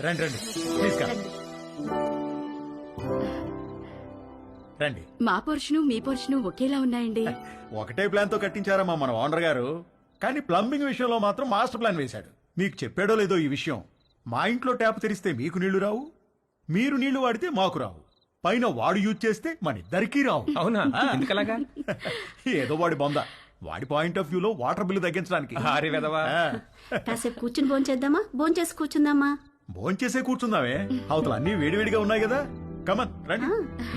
రండి రండి please come. రండి. మా పోర్షను మీ పోర్షను ఒకేలా ఉన్నాయండి. ఒకటే ప్లాన్ తో కట్టించారమ్మా మన ఓనర్ గారు, కానీ ప్లంబింగ్ విషయంలో మాత్రం మాస్టర్ ప్లాన్ వేశాడు. మీకు చెప్పాడో లేదో ఈ విషయం, మా ఇంట్లో ట్యాప్ తెరిస్తే మీకు నీళ్లు రావు, మీరు నీళ్లు వాడితే మాకు రావు, పైన వాడు యూజ్ చేస్తే మన ఇద్దరికీ రావు. అవునా? ఎందుకలాగా? ఏదో వాడి బొంద, వాడి పాయింట్ ఆఫ్ వ్యూలో వాటర్ బిల్లు తగ్గించడానికి. హారి వెదవా. కాసేపు కూర్చుని భోంచేద్దామా? భోంచేసి కూర్చుందామా? భోంచేసే కూర్చుందామే, అవతల అన్ని వేడివేడిగా ఉన్నాయి కదా. కమన్ రండి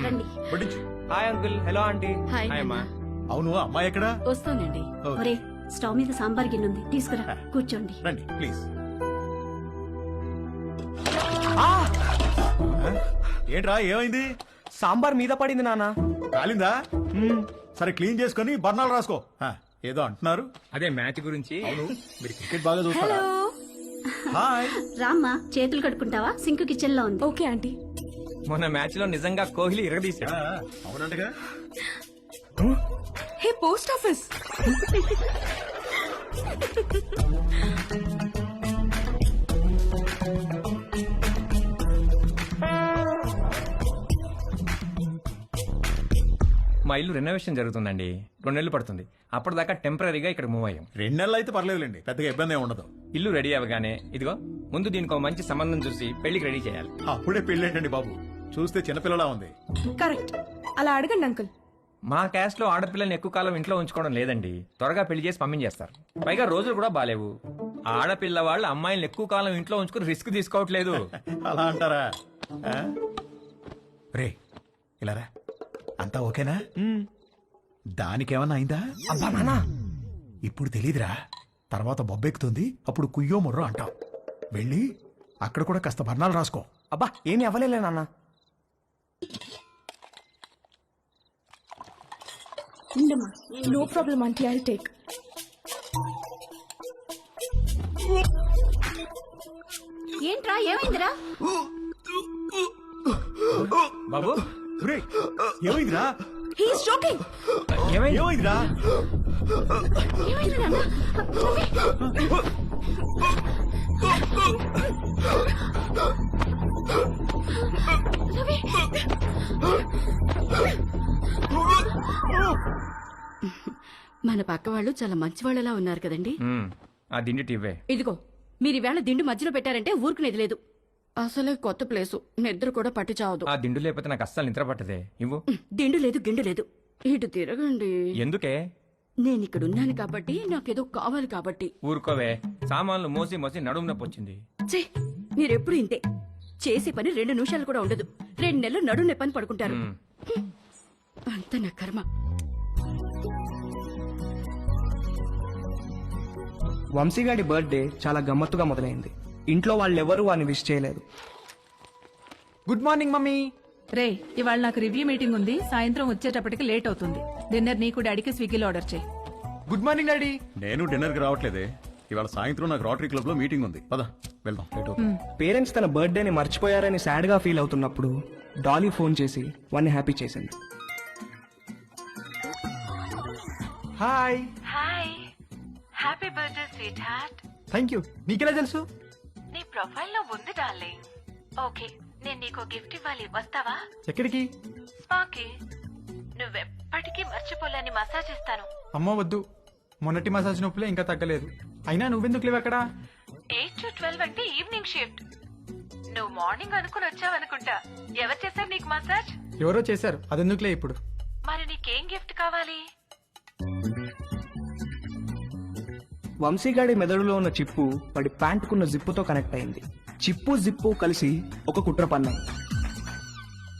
రండి. వడ్డించు. Hi uncle. Hello aunty. Hi అమ్మా. అవును, అమ్మాయి ఎక్కడా? వస్తానండి. ఒరే, స్టవ్ మీద సాంబార్ గిన్నె ఉంది, తీసుకురా. కూర్చోండి. రండి ప్లీజ్. ఏంట్రా ఏమైంది? సాంబార్ మీద పడింది నాన్న. కాలిందా? సరే క్లీన్ చేసుకుని బర్ణాలు రాసుకో. ఏదో అంటున్నారు. అదే మ్యాచ్ గురించి. మీరు క్రికెట్ బాగా చూస్తారా? హాయ్. రామ్మా, చేతులు కడుక్కుంటావా? సింక్ కిచెన్ లో ఉంది. Okay aunty. మొన్న మ్యాచ్ లో నిజంగా కోహ్లీ ఇరగదీశాడు. అవునంటగా. Hey post office. మా ఇల్లు రెనోవేషన్ జరుగుతుందండి. 2 నెలలు పడుతుంది. అప్పటిదాకా టెంపరీగా ఇక్కడ మూవ్ అయ్యాం. 2 నెలలు అయితే పర్లేదులేండి, పెద్దగా ఇబ్బంది ఏమి ఉండదు. ఇల్లు రెడీ అవ్వగానే ఇదిగో ముందు దీనికి ఒక మంచి సంబంధం చూసి పెళ్లికి రెడీ చేయాలి. అప్పుడే పెళ్ళేంటండి బాబు, చూస్తే చిన్నపిల్లలా ఉంది. కరెక్ట్, అలా అడగండి అంకుల్. మా క్యాస్ట్ లో ఆడపిల్లల్ని ఎక్కువ కాలం ఇంట్లో ఉంచుకోవడం లేదండి. త్వరగా పెళ్లి చేసి పంపించేస్తారు. పైగా రోజులు కూడా బాలేవు. ఆడపిల్ల వాళ్ళు అమ్మాయిలను ఎక్కువ కాలం ఇంట్లో ఉంచుకుని రిస్క్ తీసుకోవట్లేదు. అలా అంటారా? రే ఇలా రా. అంతా ఓకేనా? దానికేమన్నా అయిందా? ఇప్పుడు తెలీదురా, తర్వాత బొబ్బెక్కుతుంది, అప్పుడు కుయ్యో ముర్రో అంటావు. వెళ్ళి అక్కడ కూడా కాస్త బర్ణాలు రాసుకో. అబ్బా ఏమి అవ్వలేలే నాన్న. No problem aunty, I take. ఏంట్రా, ఏమైందిరా? బాబు రే ఏమైందిరా? He's joking. ఏమైందిరా? ఏమైంది నాన్న? మన పక్క వాళ్ళు చాలా మంచి వాళ్ళలా ఉన్నారు కదండి. ఆ దిండి టివ్వే. ఇదిగో మీరు ఈవేళ దిండు మధ్యలో పెట్టారంటే ఊరుకునేది లేదు. అసలే కొత్త ప్లేసు, నిద్ర కూడా పట్టి చావదు. ఆ దిండు లేకపోతే నాకు అస్సలు నిద్ర పట్టదే. ఇవ్వు. దిండు లేదు గిండు లేదు, ఇటు తిరగండి. ఎందుకే? నేను ఇక్కడ ఉన్నాను కాబట్టి, నాకేదో కావాలి కాబట్టి. ఊరుకోవే, సామాన్లు మోసి మోసి నడుము నొప్పి వచ్చింది. ఛీ, మీరెప్పుడు ఇంతే. చేసే పని 2 నిమిషాలు కూడా ఉండదు. 2 నెలలు నడు నెప్పని పడుకుంటారు. అంత నా కర్మ. వంశీగాడి బర్త్డే చాలా గమ్మత్తుగా మొదలైంది. ఇంట్లో వాళ్ళెవరూ వాడిని విష్ చేయలేదు. Good morning mummy. రే, ఇవాళ నాకు రివ్యూ మీటింగ్ ఉంది, సాయంత్రం వచ్చేటప్పటికి లేట్ అవుతుంది. డిన్నర్ నీకు డాడీకి స్విగ్గీలో ఆర్డర్ చేయి. Good morning daddy. నేను డిన్నర్ కి రావట్లేదే, ఇవాళ సాయంత్రం నాకు రోటరీ క్లబ్ లో మీటింగ్ ఉంది. పద వెళ్దాం, లేట్ అవుతుంది. పేరెంట్స్ తన బర్త్డేని మర్చిపోయారని సాడ్ గా ఫీల్ అవుతున్నప్పుడు డాలీ ఫోన్ చేసి వాడిని హ్యాపీ చేసింది. Hi. Hi, happy birthday sweet heart. Thank you. నీకెలా తెలుసు? నీ ప్రొఫైల్ లో ఉంది డార్లింగ్. ఓకే, నేను నీకు గిఫ్ట్ ఇవ్వాలి, వస్తావా? ఎక్కడికి? స్పాకి. నువ్వెప్పటికీ మర్చిపోలేని మసాజ్ ఇస్తాను. అమ్మో వద్దు, మొన్నటి మసాజ్ నొప్పులే ఇంకా తగ్గలేదు. అయినా నువ్వెందుకు లేవు అక్కడ? 8 to 12 అంటే ఈవినింగ్ షిఫ్ట్. నువ్వు మార్నింగ్ అనుకుని వచ్చావనుకుంటా. ఎవరు చేశారు నీకు మసాజ్? ఎవరో చేశారు, అదెందుకులే ఇప్పుడు. మరి నీకేం గిఫ్ట్ కావాలి? వంశీగాడి మెదడులో ఉన్న చిప్పు వాడి ప్యాంటుకున్న జిప్పుతో కనెక్ట్ అయింది. చిప్పు జిప్పు కలిసి ఒక కుట్ర పన్నాయి.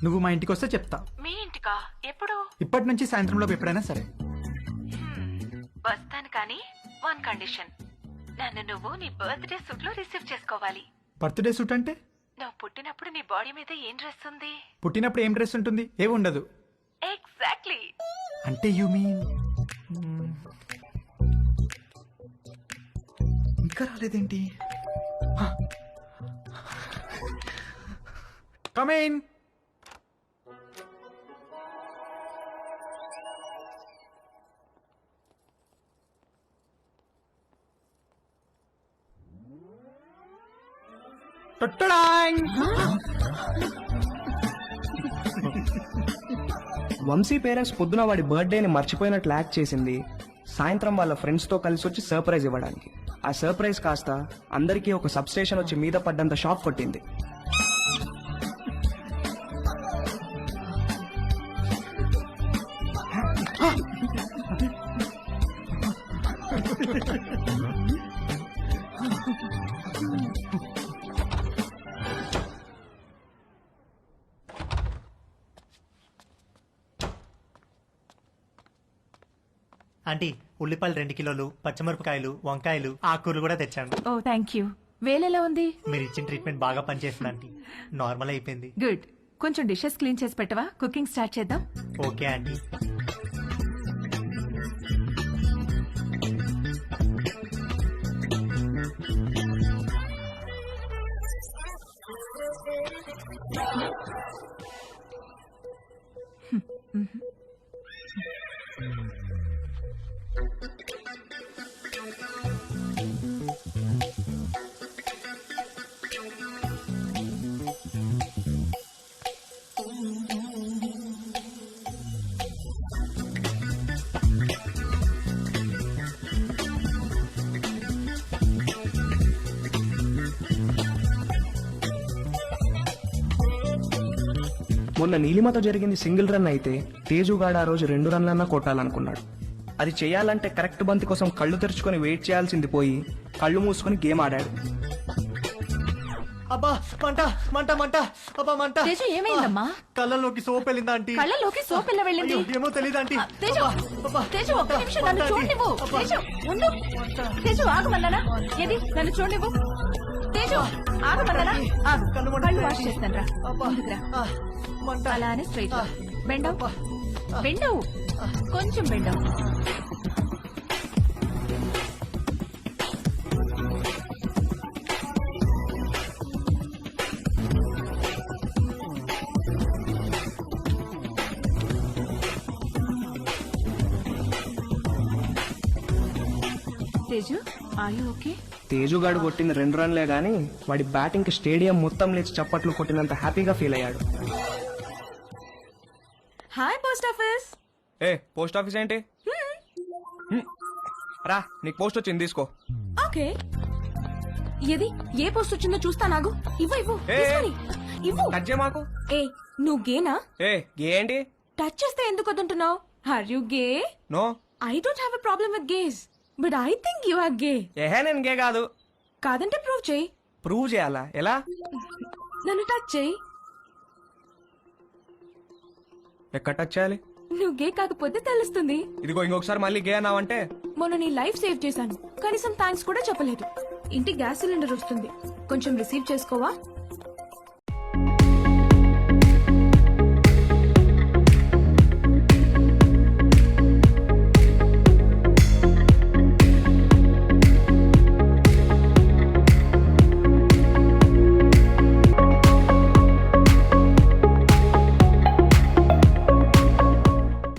నువ్వు మా ఇంటికి వస్తే చెప్తా. మీ ఇంటికా? ఎప్పుడు? ఇప్పటి నుంచి సాయంత్రంలో ఎప్పుడైనా సరే. వస్తాను, కానీ 1 కండిషన్. నన్ను నువ్వు నీ బర్త్డే సూట్ లో రిసీవ్ చేసుకోవాలి. బర్త్డే సూట్ అంటే? నువ్వు పుట్టినప్పుడు నీ బాడీ మీద ఏం డ్రెస్ ఉంది? పుట్టినప్పుడు ఏం డ్రెస్ ఉంటుంది? ఏమి ఉండదు. ఎగ్జాక్ట్లీ. అంటే యు మీన్ ఇంకా రాలేదేంటి? Come in. టొట్టడాంగ్! వంశీ పేరెంట్స్ పొద్దున వాడి బర్త్డేని మర్చిపోయినట్లు యాక్ట్ చేసింది సాయంత్రం వాళ్ళ ఫ్రెండ్స్తో కలిసి వచ్చి సర్ప్రైజ్ ఇవ్వడానికి. ఆ సర్ప్రైజ్ కాస్త అందరికీ ఒక సబ్ స్టేషన్ వచ్చి మీద పడ్డంత షాక్ కొట్టింది. ఆంటీ ఉల్లిపాయలు 2 కిలోలు, పచ్చిమిరపకాయలు, వంకాయలు, ఆకుకూరలు కూడా తెచ్చాను. ఓ థ్యాంక్ యూ. వేలెలా ఉంది? మీరు ఇచ్చిన ట్రీట్మెంట్ బాగా పనిచేస్తుంది ఆంటీ. నార్మల్ అయిపోయింది. గుడ్. కొంచెం డిషెస్ క్లీన్ చేసి పెట్టవా? కుకింగ్ స్టార్ట్ చేద్దాం. Okay aunty. మొన్న నీలిమతో జరిగింది సింగిల్ రన్ అయితే తేజుగాడు ఆ రోజు 2 రన్లన్నా కొట్టాలనుకున్నాడు. అది చేయాలంటే కరెక్ట్ బంతి కోసం కళ్ళు తెరుచుకొని వెయిట్ చేయాల్సింది పోయి కళ్ళు మూసుకొని గేమ్ ఆడాడు. అబ్బా మంట మంట మంట, అబ్బా మంట. తేజు ఏమైందమ్మా? కళ్ళలోకి సోప్ వెళ్ళిందా ఆంటీ? కళ్ళలోకి సోప్ ఎలా వెళ్ళింది? అయ్యో, ఏమో తెలియదు ఆంటీ. తేజు, తేజు ఒక్క నిమిషం నన్ను చూడనివ్వు. తేజు ఉండు. తేజు ఆగమన్నానా? ఏది నన్ను చూడనివ్వు. తేజు ఆగమన్నానా? ఆగు. కళ్ళు వాష్ చేస్తాను రా. ముందుకురా. మంట. అలానే స్ట్రైట్ బెండవు. బెండవు కొంచెం బెండవు. Teju are you okay? తేజుగాడు కొట్టిన 2 రన్లే గానీ వాడి బ్యాటింగ్ కి స్టేడియం మొత్తం లేచి చప్పట్లు కొట్టినంత హ్యాపీగా ఫీల్ అయ్యాడు. Hi post office. ఏ పోస్ట్ ఆఫీస్ ఏంటి? రా నీకు పోస్ట్ వచ్చింది తీసుకో. ఓకే. ఏది ఏ పోస్ట్ వచ్చిందో చూస్తా. నాగు ఇవ్వు ఇవ్వు ఏ, తీసుకొని. ఇవ్వు. టచ్ చేయ మాకు. ఏ నువ్వు గేనా? ఏ ఏంటి? టచ్ చేస్తే ఎందుకు వద్దంటున్నావు? Are you gay? No. I don't have a problem with gays but I think you are gay. ఏహే నేను గే కాదు. కాదంటే ప్రూవ్ చేయి. ప్రూవ్ చేయాలా? ఎలా? నన్ను టచ్ చేయి. ఎక్కడ టచ్ చేయాలి? నువ్వు గే కాకపోతే తెలుస్తుంది. ఇదిగో ఇంకొకసారి మళ్ళీ గే అన్నావంటే మొన్న నీ లైఫ్ సేవ్ చేశాను. కనీసం థ్యాంక్స్ కూడా చెప్పలేదు. ఇంటి గ్యాస్ సిలిండర్ వస్తుంది. కొంచెం రిసీవ్ చేసుకోవా?